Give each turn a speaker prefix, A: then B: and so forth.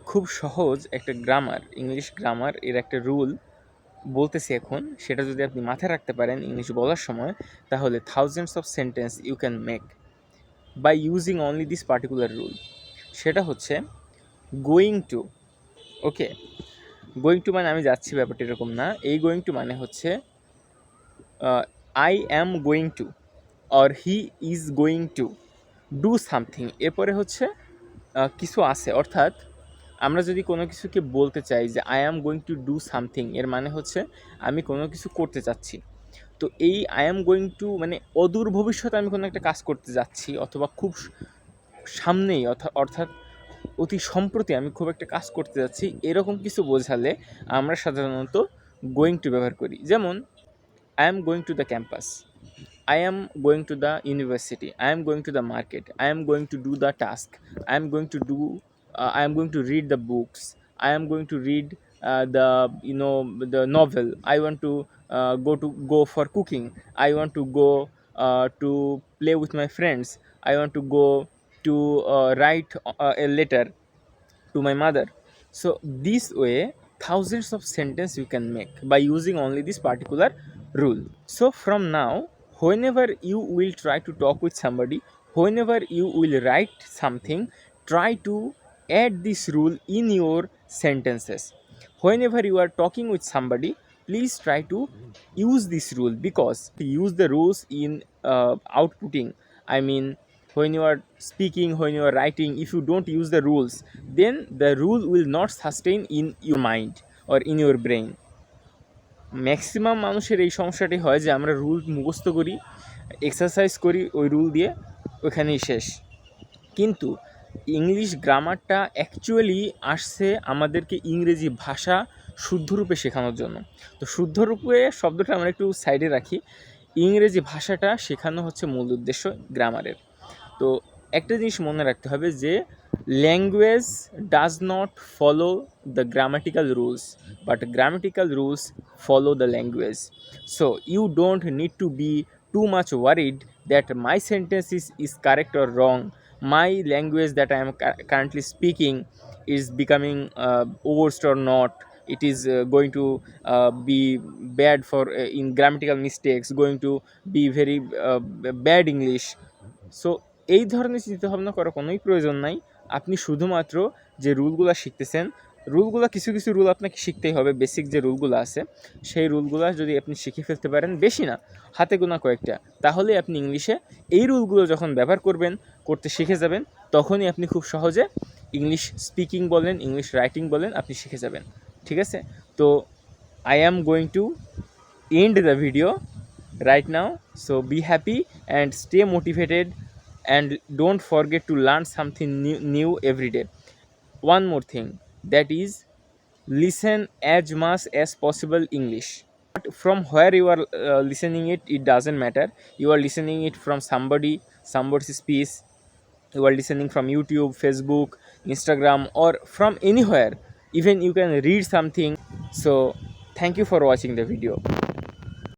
A: খুব সহজ একটা গ্রামার, ইংলিশ গ্রামার এর একটা রুল বলতেছি এখন। সেটা যদি আপনি মাথায় রাখতে পারেন ইংলিশ বলার সময়, তাহলে thousands of sentence you can make by using only this particular rule. সেটা হচ্ছে going to. Okay, going to মানে আমি যাচ্ছি, ব্যাপারটা এরকম না। এই গোয়িং টু মানে হচ্ছে I am going two or he is going to do something. এরপরে হচ্ছে কিছু আছে, অর্থাৎ আমরা যদি কোনো কিছুকে বলতে চাই যে I am going to do something, এর মানে হচ্ছে আমি কোনো কিছু করতে চাচ্ছি। তো এই আই অ্যাম গোয়িং টু মানে অদূর ভবিষ্যতে আমি কোনো একটা কাজ করতে যাচ্ছি, অথবা খুব সামনেই অর্থাৎ অতি সম্প্রতি আমি খুব একটা কাজ করতে যাচ্ছি, এরকম কিছু বোঝালে আমরা সাধারণত গোয়িং টু ব্যবহার করি। যেমন I am going to the campus, I am going to the university, I am going to the market, I am going to do the task, I am going to do I am going to read the books, I am going to read the novel, I want to go for cooking, I want to go to play with my friends, I want to go to write a letter to my mother. So this way thousands of sentences you can make by using only this particular rule. So from now, whenever you will try to talk with somebody, whenever you will write something, try to add this rule in your sentences. Whenever you are talking with somebody, please try to use this rule, because use the rules in outputting, I mean when you are speaking, when you are writing, if you don't use the rules, then the rule will not sustain in your mind or in your brain. Maximum মানুষের এই সমস্যাটি হয় যে আমরা rule মুখস্থ করি, exercise করি ওই রুল দিয়ে, ওইখানেই শেষ। কিন্তু ইংলিশ গ্রামারটা অ্যাকচুয়ালি আসছে আমাদেরকে ইংরেজি ভাষা শুদ্ধরূপে শেখানোর জন্য। তো শুদ্ধরূপে শব্দটা আমরা একটু সাইডে রাখি, ইংরেজি ভাষাটা শেখানো হচ্ছে মূল উদ্দেশ্য গ্রামারের। তো একটা জিনিস মনে রাখতে হবে যে language does not follow the grammatical rules, but grammatical rules follow the language. So you don't need to be too much worried that my sentence is correct or wrong, my language that I am currently speaking is becoming worst or not, it is going to be bad for in grammatical mistakes, going to be very bad English. So এই ধরনের চিন্তাভাবনা করার কোনোই প্রয়োজন নাই। আপনি শুধুমাত্র যে রুলগুলো শিখতেছেন, রুলগুলো কিছু কিছু রুল আপনাকে শিখতেই হবে, বেসিক যে রুলগুলো আছে সেই রুলগুলো যদি আপনি শিখে ফেলতে পারেন, বেশি না হাতে গোনা কয়েকটা, তাহলে আপনি ইংলিশে এই রুলগুলো যখন ব্যবহার করতে শিখে যাবেন, তখনই আপনি খুব সহজে ইংলিশ স্পিকিং বলেন, ইংলিশ রাইটিং বলেন, আপনি শিখে যাবেন। ঠিক আছে? তো I am going to end the video right now. So be happy and stay motivated, and don't forget to learn something new every day. One more thing, that is listen as much as possible English. But from where you are listening it doesn't matter. You are listening it from somebody's speech, you are listening from YouTube, Facebook, Instagram, or from anywhere. Even you can read something. So thank you for watching the video.